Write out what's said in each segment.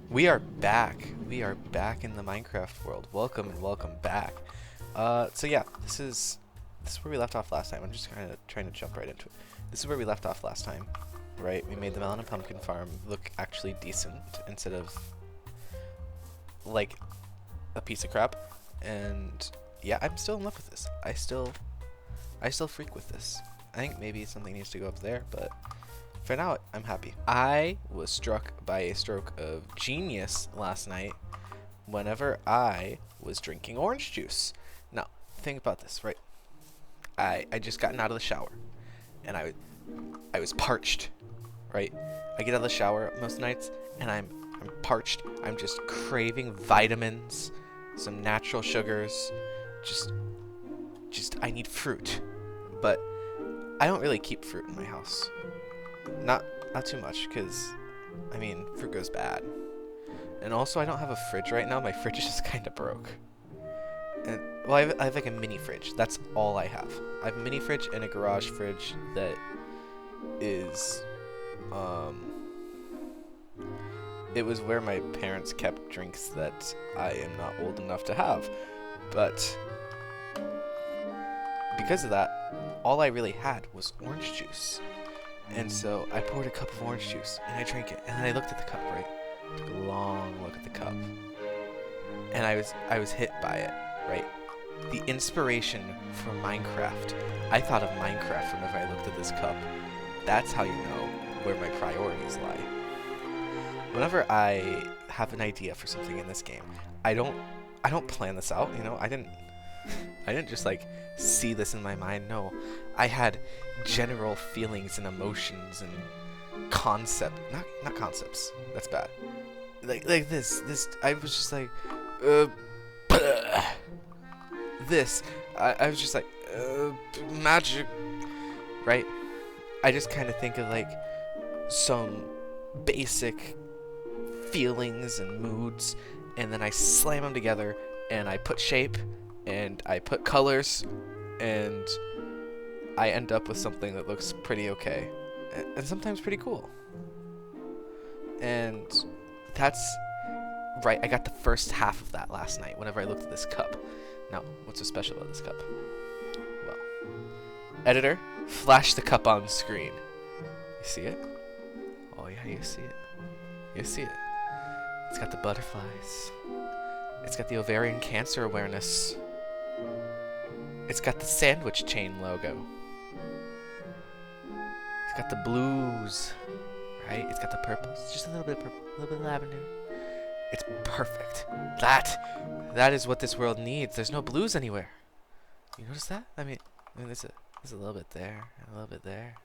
We are back. We are back in the Minecraft world. Welcome and welcome back. So yeah, this is where we left off last time. I'm just kind of trying to jump right into it. This is where we left off last time, right? We made the melon and pumpkin farm look actually decent instead of like a piece of crap. And yeah, I'm still in love with this. I still freak with this. I think maybe something needs to go up there, but for now, I'm happy. I was struck by a stroke of genius last night whenever I was drinking orange juice. Now, think about this, right? I just gotten out of the shower, and I was parched, right? I get out of the shower most nights, and I'm parched. I'm just craving vitamins, some natural sugars, just I need fruit. But I don't really keep fruit in my house. Not too much, because, I mean, fruit goes bad. And also, I don't have a fridge right now. My fridge is just kind of broke. And, well, I have like a mini fridge. That's all I have. I have a mini fridge and a garage fridge that is, it was where my parents kept drinks that I am not old enough to have. But because of that, all I really had was orange juice. And so I poured a cup of orange juice, and I drank it, and then I looked at the cup, right? Took a long look at the cup, and I was hit by it, right? The inspiration for Minecraft. I thought of Minecraft whenever I looked at this cup. That's how you know where my priorities lie. Whenever I have an idea for something in this game, I don't plan this out, you know? I didn't just like see this in my mind. No, I had general feelings and emotions and not concepts. That's bad. Like this. I was just like, this. I was just like, magic, right? I just kind of think of like some basic feelings and moods, and then I slam them together, and I put shape, and I put colors, and I end up with something that looks pretty okay, and sometimes pretty cool. And that's right, I got the first half of that last night whenever I looked at this cup. Now, what's so special about this cup? Well, editor, flash the cup on screen. You see it? Oh yeah, you see it. You see it. It's got the butterflies. It's got the ovarian cancer awareness. It's got the sandwich chain logo. It's got the blues, right? It's got the purples. Just a little bit of purple, a little bit of lavender. It's perfect. That is what this world needs. There's no blues anywhere. You notice that? I mean there's a little bit there and a little bit there,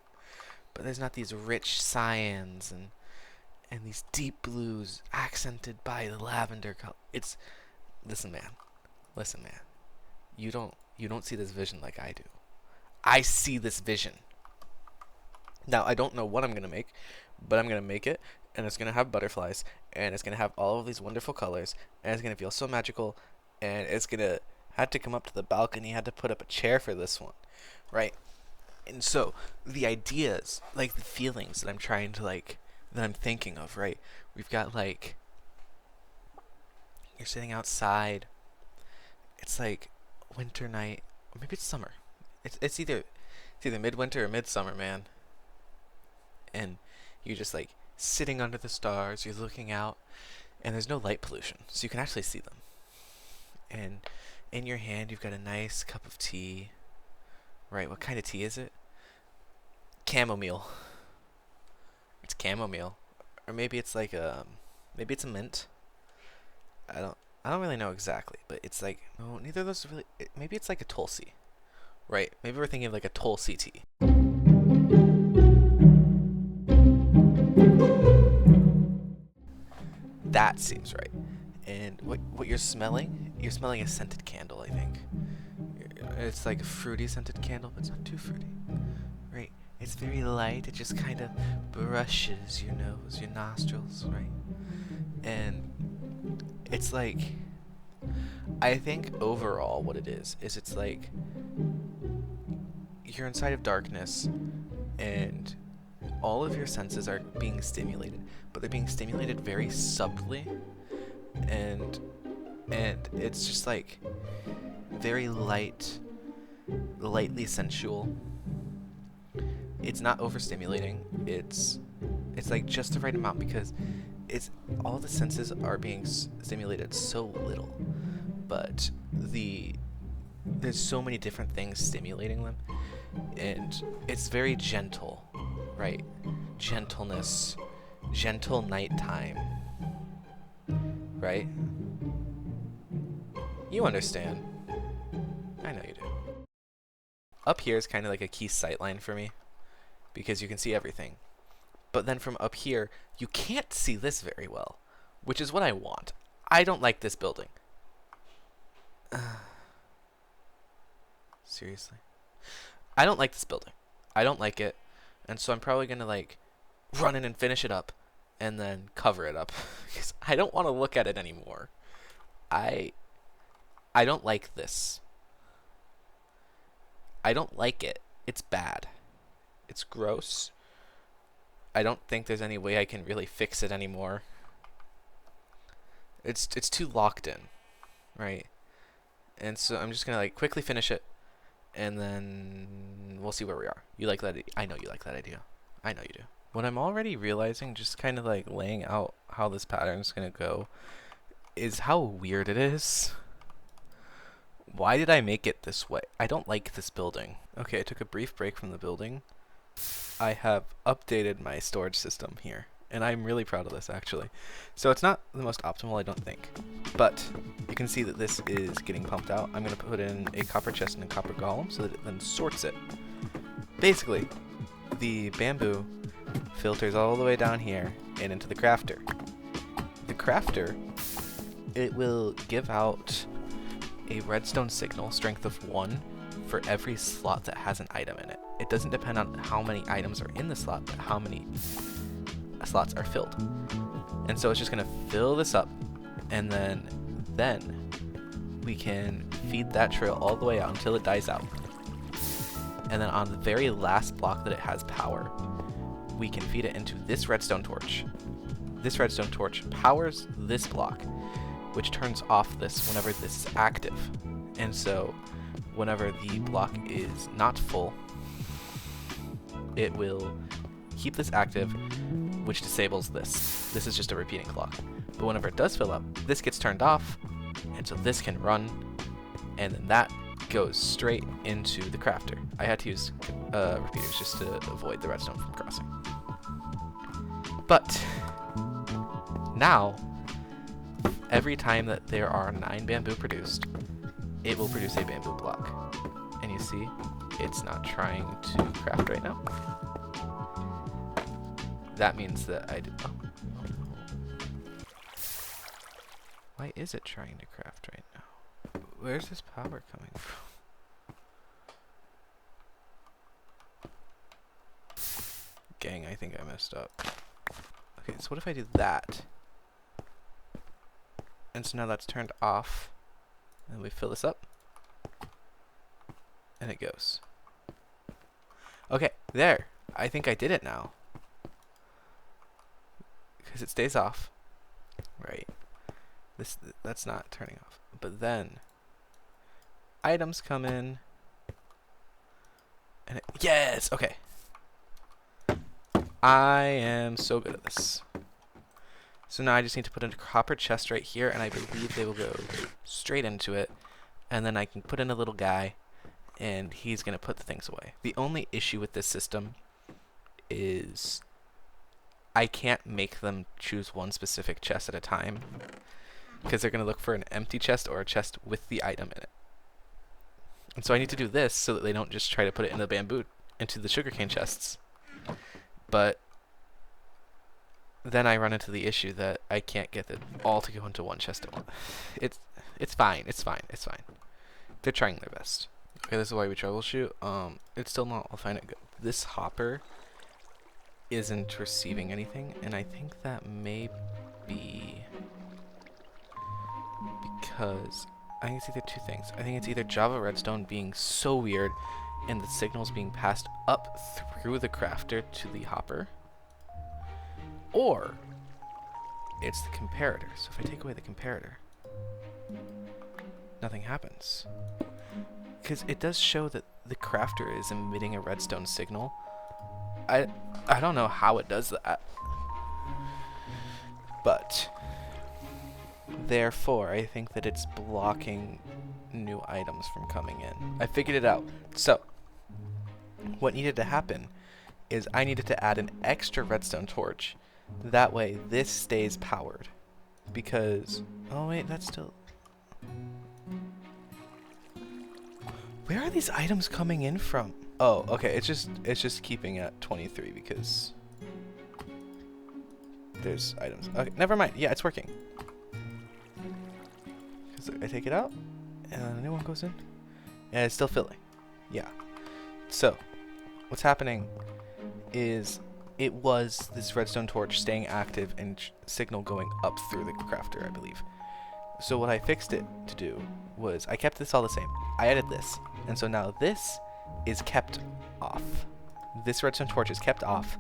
but there's not these rich cyans and these deep blues accented by the lavender color. Listen, man. You don't see this vision like I do. I see this vision. Now, I don't know what I'm going to make, but I'm going to make it, and it's going to have butterflies, and it's going to have all of these wonderful colors, and it's going to feel so magical, and it's going to had to come up to the balcony, had to put up a chair for this one, right? And so, the ideas, like the feelings that I'm trying to, like, that I'm thinking of, right? We've got, like, you're sitting outside, it's like winter night, or maybe it's summer. It's either midwinter or midsummer, man. And you're just like sitting under the stars, you're looking out, and there's no light pollution, so you can actually see them. And in your hand you've got a nice cup of tea. Right, what kind of tea is it? Chamomile. It's chamomile. Or maybe it's like maybe it's a mint. I don't really know exactly, but it's like, no, neither of those really. Maybe it's like a Tulsi, right? Maybe we're thinking of like a Tulsi tea. That seems right. And what you're smelling? You're smelling a scented candle, I think. It's like a fruity scented candle, but it's not too fruity, right? It's very light. It just kind of brushes your nose, your nostrils, right? And it's like, I think overall what it is it's like you're inside of darkness, and all of your senses are being stimulated, but they're being stimulated very subtly, and it's just like very lightly sensual. It's not overstimulating. It's like just the right amount, because it's all the senses are being stimulated so little, but there's so many different things stimulating them, and it's very gentle, right? Gentleness, gentle nighttime, right? You understand. I know you do. Up here is kind of like a key sightline for me, because you can see everything. But then from up here, you can't see this very well, which is what I want. I don't like this building. Seriously. I don't like this building. I don't like it. And so I'm probably going to like run in and finish it up and then cover it up, because I don't want to look at it anymore. I don't like this. I don't like it. It's bad. It's gross. I don't think there's any way I can really fix it anymore. It's too locked in, right? And so I'm just gonna like quickly finish it, and then we'll see where we are. You like that? I know you like that idea. I know you do. What I'm already realizing, just kind of like laying out how this pattern is gonna go, is how weird it is. Why did I make it this way? I don't like this building. Okay, I took a brief break from the building. I have updated my storage system here, and I'm really proud of this, actually. So it's not the most optimal, I don't think, but you can see that this is getting pumped out. I'm going to put in a copper chest and a copper golem so that it then sorts it. Basically, the bamboo filters all the way down here and into the crafter. The crafter, it will give out a redstone signal, strength of 1, for every slot that has an item in it. It doesn't depend on how many items are in the slot, but how many slots are filled. And so it's just going to fill this up, and then we can feed that trail all the way out until it dies out. And then on the very last block that it has power, we can feed it into this redstone torch. This redstone torch powers this block, which turns off this whenever this is active. And so whenever the block is not full, it will keep this active, which disables this. This is just a repeating clock. But whenever it does fill up, this gets turned off, and so this can run, and then that goes straight into the crafter. I had to use repeaters just to avoid the redstone from crossing. But now, every time that there are 9 bamboo produced, it will produce a bamboo block. And you see, it's not trying to craft right now. That means that I did. Oh. Why is it trying to craft right now? Where's this power coming from? Gang, I think I messed up. Okay, so what if I do that? And so now that's turned off. And we fill this up. And it goes. Okay, there. I think I did it now. Because it stays off. Right. That's not turning off. But then items come in. And it, yes! Okay. I am so good at this. So now I just need to put in a copper chest right here, and I believe they will go straight into it. And then I can put in a little guy, and he's going to put the things away. The only issue with this system is I can't make them choose one specific chest at a time, because they're going to look for an empty chest or a chest with the item in it. And so I need to do this so that they don't just try to put it in the bamboo, into the sugarcane chests. But then I run into the issue that I can't get it all to go into one chest at once. It's fine. It's fine. It's fine. They're trying their best. Okay, this is why we troubleshoot. It's still not all fine and good. This hopper isn't receiving anything, and I think that may be because I think it's either two things. I think it's either Java Redstone being so weird and the signals being passed up through the crafter to the hopper, Or it's the comparator. So if I take away the comparator, nothing happens. Because it does show that the crafter is emitting a redstone signal. I don't know how it does that. But therefore, I think that it's blocking new items from coming in. I figured it out. So what needed to happen is I needed to add an extra redstone torch. That way this stays powered. Because, oh wait, that's still... Where are these items coming in from? Oh, okay, it's just keeping at 23 because there's items. Okay, never mind. Yeah, it's working. Because I take it out, and a new one goes in, and it's still filling. Yeah. So, what's happening is it was this redstone torch staying active and signal going up through the crafter, I believe. So what I fixed it to do was I kept this all the same. I added this, and so now this is kept off. This redstone torch is kept off,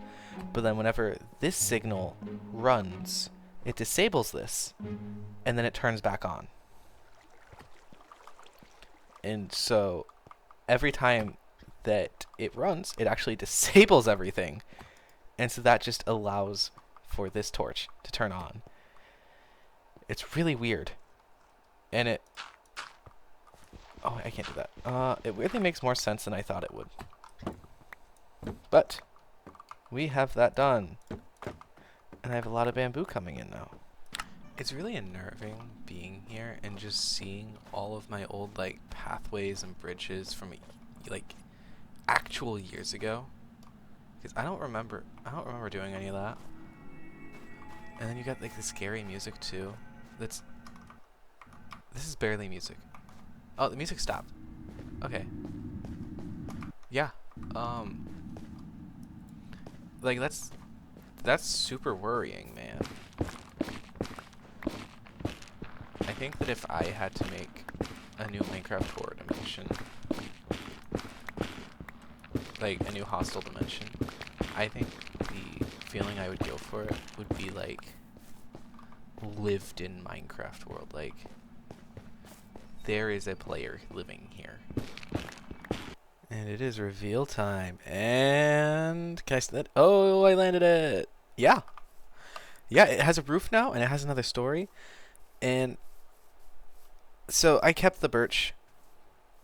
but then whenever this signal runs, it disables this, and then it turns back on. And so every time that it runs, it actually disables everything, and so that just allows for this torch to turn on. It's really weird, and it... Oh, I can't do that. It weirdly makes more sense than I thought it would. But we have that done. And I have a lot of bamboo coming in now. It's really unnerving being here and just seeing all of my old like pathways and bridges from like actual years ago. Because I don't remember doing any of that. And then you got like the scary music too. This is barely music. Oh, the music stopped. Okay. Yeah. Like that's super worrying, man. I think that if I had to make a new Minecraft horror dimension, like a new hostile dimension, I think the feeling I would go for it would be like lived in Minecraft world, like there is a player living here. And it is reveal time. And can I see that? Oh, I landed it. Yeah. Yeah, it has a roof now and it has another story. And so I kept the birch.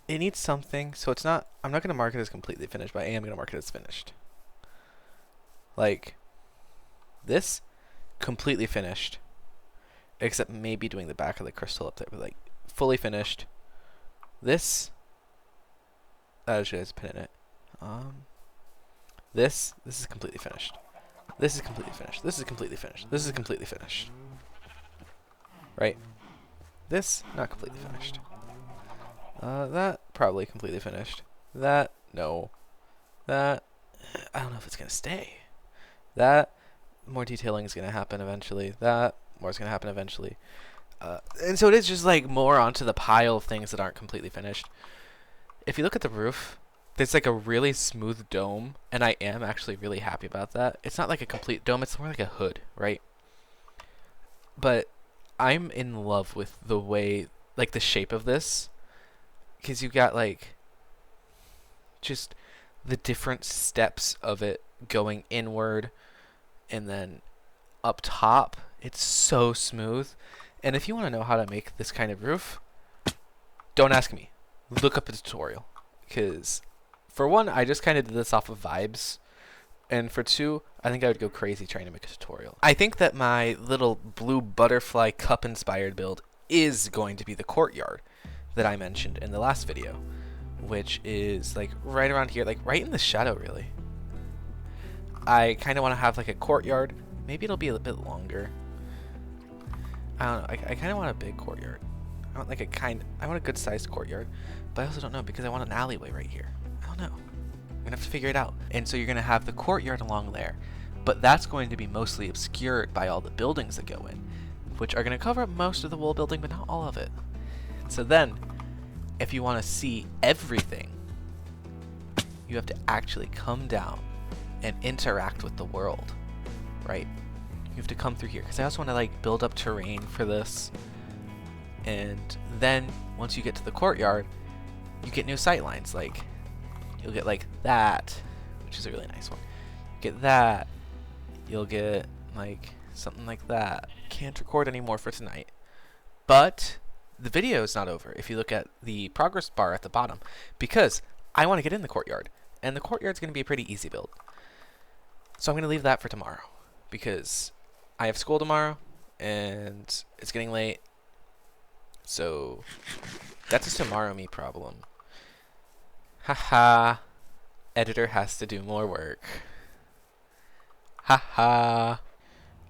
It needs something, so it's not, I'm not going to mark it as completely finished, but I am going to mark it as finished. Like this, completely finished. Except maybe doing the back of the crystal up there, but like fully finished. This, I should have pin in it. This is completely finished. This is completely finished. This is completely finished. This is completely finished. Right? This, not completely finished. That, probably completely finished. That, no. That, I don't know if it's gonna stay. That, more detailing is gonna happen eventually. That, more is gonna happen eventually. And so it is just like more onto the pile of things that aren't completely finished. If you look at the roof, there's like a really smooth dome, and I am actually really happy about that. It's not like a complete dome, it's more like a hood, right? But I'm in love with the way, like the shape of this, because you got like just the different steps of it going inward and then up top. It's so smooth. And if you want to know how to make this kind of roof, don't ask me. Look up a tutorial. Because for one, I just kind of did this off of vibes. And for two, I think I would go crazy trying to make a tutorial. I think that my little blue butterfly cup inspired build is going to be the courtyard that I mentioned in the last video, which is like right around here, like right in the shadow really. I kind of want to have like a courtyard. Maybe it'll be a bit longer. I don't know. I kind of want a big courtyard. I want like I want a good sized courtyard, but I also don't know because I want an alleyway right here. I don't know. I'm gonna have to figure it out. And so you're gonna have the courtyard along there, but that's going to be mostly obscured by all the buildings that go in, which are gonna cover up most of the wall building, but not all of it. So then, if you want to see everything, you have to actually come down and interact with the world, right? You have to come through here, because I also want to like build up terrain for this. And then once you get to the courtyard, you get new sight lines. Like you'll get like that, which is a really nice one. You get that. You'll get like something like that. Can't record anymore for tonight, but the video is not over if you look at the progress bar at the bottom, because I want to get in the courtyard, and the courtyard's going to be a pretty easy build. So I'm going to leave that for tomorrow, because I have school tomorrow and it's getting late. So that's a tomorrow me problem. Haha. Editor has to do more work. Haha.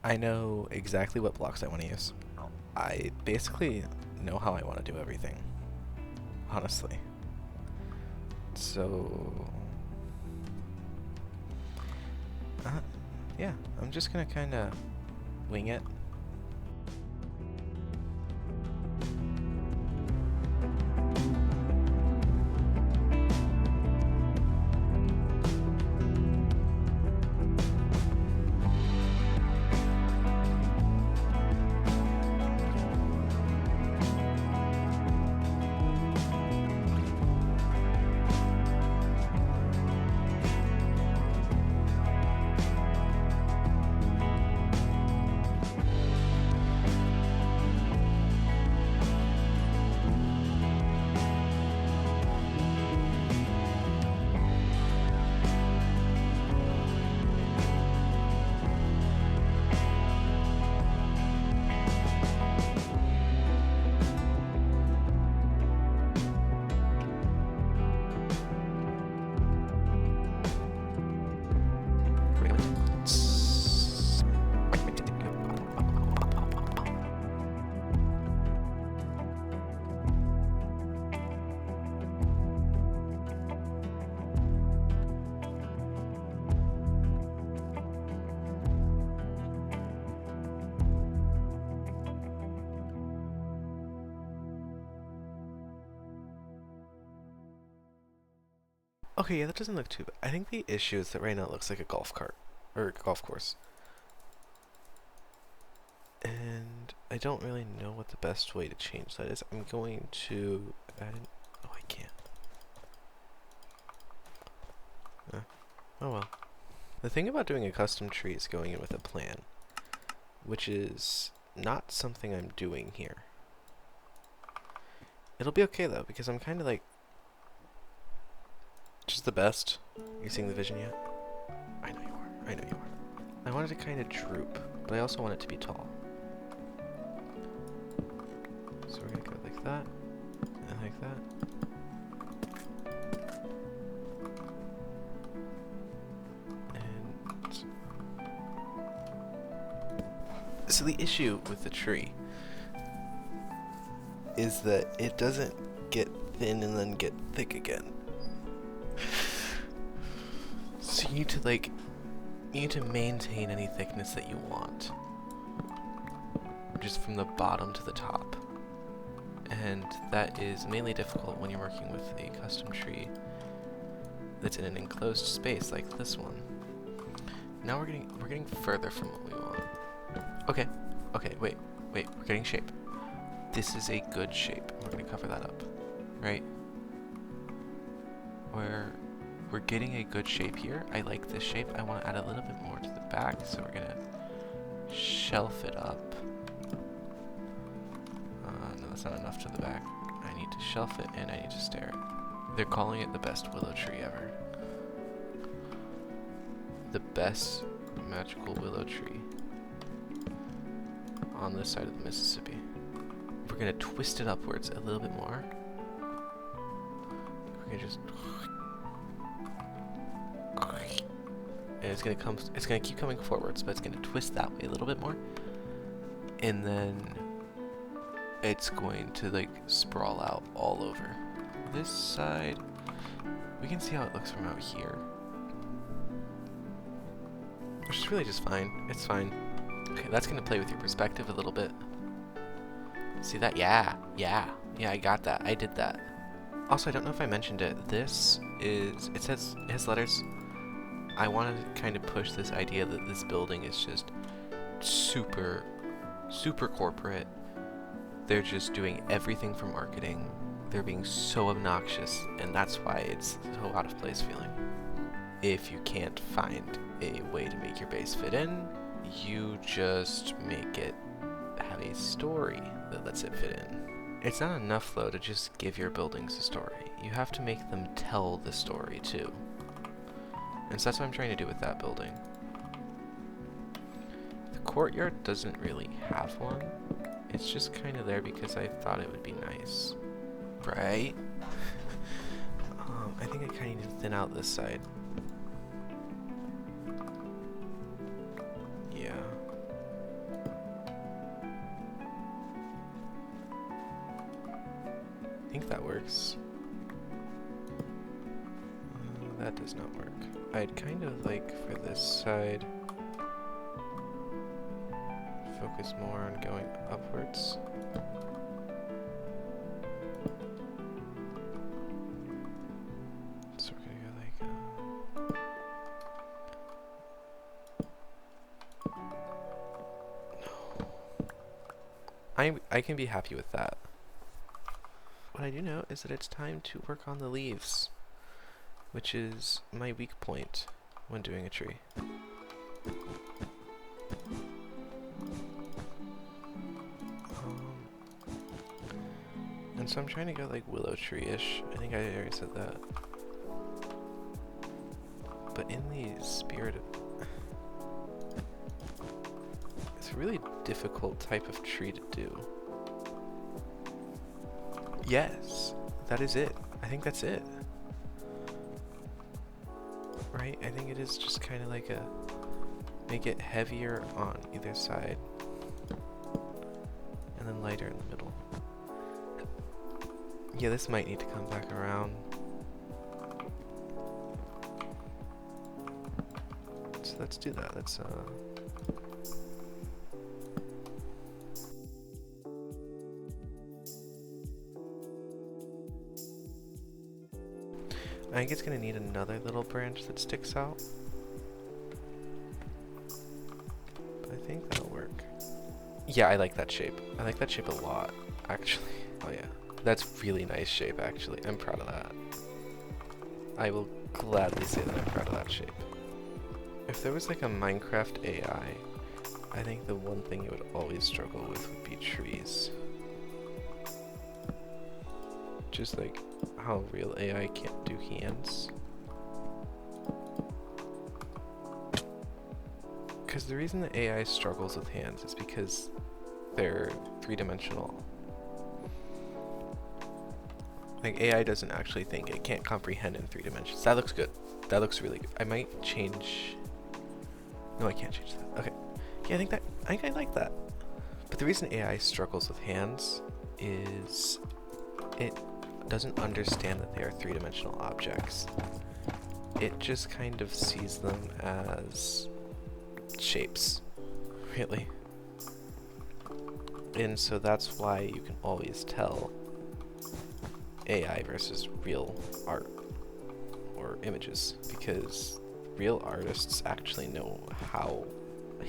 I know exactly what blocks I want to use. I basically know how I want to do everything, honestly. So yeah, I'm just gonna kind of wing it. Okay, yeah, that doesn't look too bad. I think the issue is that right now it looks like a golf cart, or a golf course. And I don't really know what the best way to change that is. I'm going to add in, oh, I can't. Oh well. The thing about doing a custom tree is going in with a plan, which is not something I'm doing here. It'll be okay though, because I'm kind of like just the best. You seeing the vision yet? I know you are. I know you are. I want it to kind of droop, but I also want it to be tall. So we're gonna go like that, and like that. And so the issue with the tree is that it doesn't get thin and then get thick again. So you need to maintain any thickness that you want, just from the bottom to the top. And that is mainly difficult when you're working with a custom tree that's in an enclosed space like this one. Now we're getting further from what we want. Okay, wait, we're getting shape. This is a good shape. We're gonna cover that up, right? We're getting a good shape here. I like this shape. I want to add a little bit more to the back, so we're gonna shelf it up. No, that's not enough to the back. I need to shelf it and I need to stare it. They're calling it the best willow tree ever. The best magical willow tree on this side of the Mississippi. We're gonna twist it upwards a little bit more. We're gonna just, and it's gonna keep coming forwards, but it's gonna twist that way a little bit more, and then it's going to like sprawl out all over. This side, we can see how it looks from out here, which is really just fine. It's fine. Okay, that's gonna play with your perspective a little bit. See that? Yeah, I got that. I did that. Also, I don't know if I mentioned it. This is, it has letters. I wanted to kind of push this idea that this building is just super, super corporate. They're just doing everything for marketing. They're being so obnoxious, and that's why it's so out of place feeling. If you can't find a way to make your base fit in, you just make it have a story that lets it fit in. It's not enough, though, to just give your buildings a story. You have to make them tell the story, too. And so that's what I'm trying to do with that building. The courtyard doesn't really have one. It's just kind of there because I thought it would be nice. Right? I think I kind of need to thin out this side. Yeah. I think that works. That does not work. I'd kind of like for this side focus more on going upwards. So we're gonna go like no. I can be happy with that. What I do know is that it's time to work on the leaves, which is my weak point when doing a tree. And so I'm trying to go like willow tree-ish. I think I already said that. But in the spirit of... It's a really difficult type of tree to do. Yes, that is it. I think that's it. Right? I think it is just kind of like a... Make it heavier on either side. And then lighter in the middle. Yeah, this might need to come back around. So let's do that. Let's I think it's gonna need another little branch that sticks out. But I think that'll work. Yeah, I like that shape. I like that shape a lot, actually. Oh yeah. That's really nice shape, actually. I'm proud of that. I will gladly say that I'm proud of that shape. If there was like a Minecraft AI, I think the one thing it would always struggle with would be trees. Just like how real AI can't do hands. Because the reason that AI struggles with hands is because they're three-dimensional. Like, AI doesn't actually think. It can't comprehend in 3 dimensions. That looks good. That looks really good. I might change... No, I can't change that. Okay. Yeah, I think I like that. But the reason AI struggles with hands is it doesn't understand that they are 3-dimensional objects. It just kind of sees them as shapes, really. And so that's why you can always tell AI versus real art or images, because real artists actually know how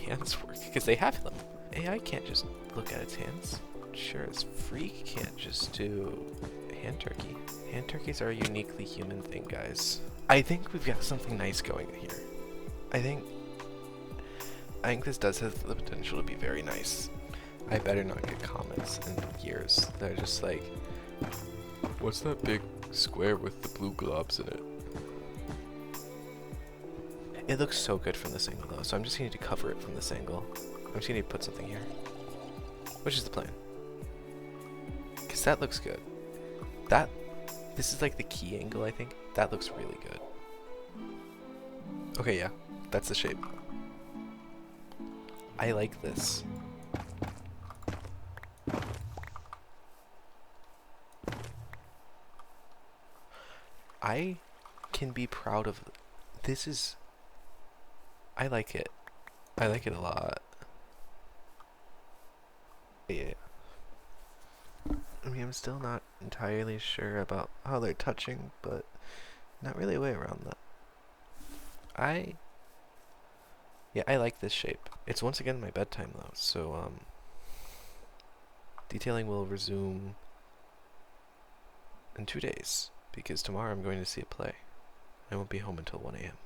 hands work because they have them. AI can't just look at its hands. Sure as freak can't just do hand turkey. Hand turkeys are a uniquely human thing, guys. I think we've got something nice going here. I think this does have the potential to be very nice. I better not get comments in years that are just like, what's that big square with the blue globs in it? It looks so good from this angle though, so I'm just going to cover it from this angle. I'm just going to put something here. Which is the plan. Because that looks good. This is like the key angle, I think. That looks really good. Okay, yeah. That's the shape. I like this. I can be proud of this. I like it. I like it a lot. Yeah. I mean, I'm still not entirely sure about how they're touching, but not really a way around that. Yeah, I like this shape. It's once again my bedtime though, so detailing will resume in 2 days, because tomorrow I'm going to see a play. I won't be home until 1 a.m.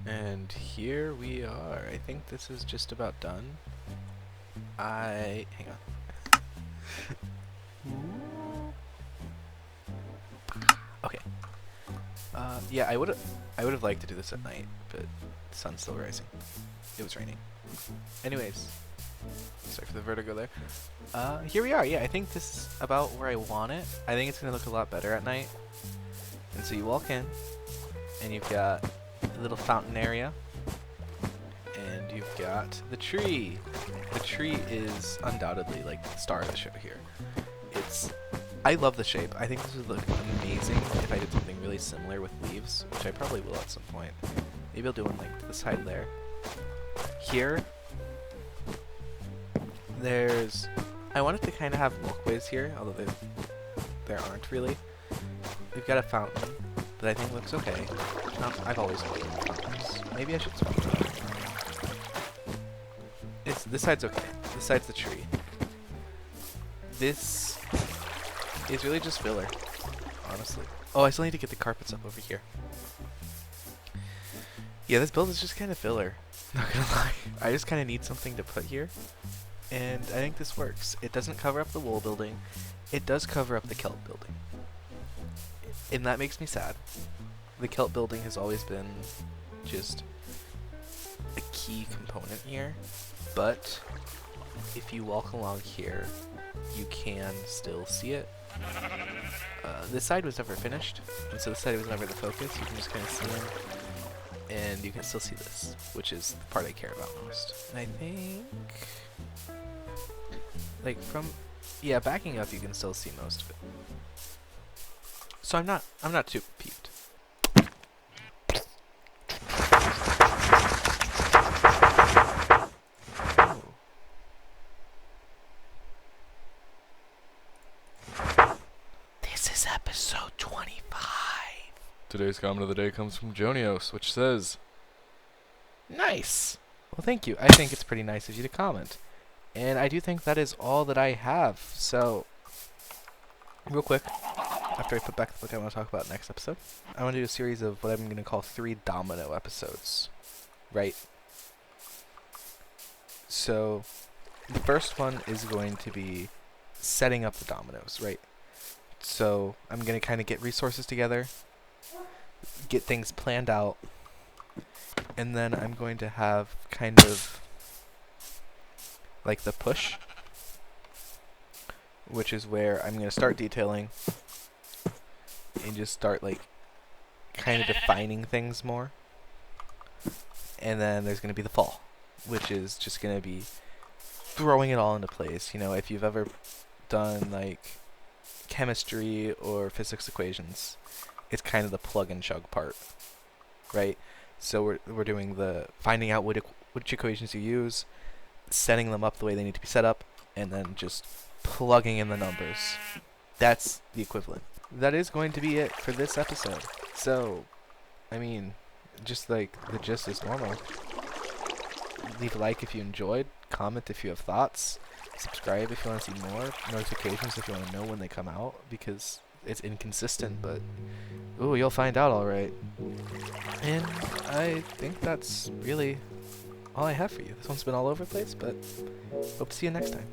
And here we are. I think this is just about done. Hang on. Okay. Yeah, I would have liked to do this at night, but the sun's still rising. It was raining. Anyways, sorry for the vertigo there. Here we are. Yeah, I think this is about where I want it. I think it's gonna look a lot better at night. And so you walk in, and you've got a little fountain area, and you've got the tree. The tree is undoubtedly like the star of the show here. I love the shape. I think this would look amazing if I did something really similar with leaves, which I probably will at some point. Maybe I'll do one like to the side there. Here, I wanted to kind of have walkways here, although there aren't really. We've got a fountain that I think looks okay. I've always liked fountains. Maybe I should switch it. This side's okay. This side's the tree. This is really just filler, honestly. Oh, I still need to get the carpets up over here. Yeah, this build is just kind of filler. Not gonna lie. I just kind of need something to put here, and I think this works. It doesn't cover up the wool building. It does cover up the kelp building, and that makes me sad. The kelp building has always been just a key component here, but if you walk along here, you can still see it. This side was never finished, and so this side was never the focus. You can just kind of see them, and you can still see this, which is the part I care about most. And I think, like yeah, backing up, you can still see most of it. So I'm not too peeved. Episode 25. Today's comment of the day comes from Jonios, which says, "Nice." Well, thank you. I think it's pretty nice of you to comment. And I do think that is all that I have. So, real quick, after I put back the book I want to talk about next episode, I want to do a series of what I'm going to call 3 domino episodes. Right? So, the first one is going to be setting up the dominoes, right? So I'm going to kind of get resources together, get things planned out, and then I'm going to have kind of like the push, which is where I'm going to start detailing and just start like kind of defining things more. And then there's going to be the fall, which is just going to be throwing it all into place. You know, if you've ever done like chemistry or physics equations, it's kind of the plug and chug part, right? So we're doing the finding out which equations you use, setting them up the way they need to be set up, and then just plugging in the numbers. That's the equivalent. That is going to be it for this episode. So, I mean, just like the gist is normal. Leave a like if you enjoyed, comment if you have thoughts, subscribe if you want to see more, notifications if you want to know when they come out, because it's inconsistent, but ooh, you'll find out alright. And I think that's really all I have for you. This one's been all over the place, but hope to see you next time.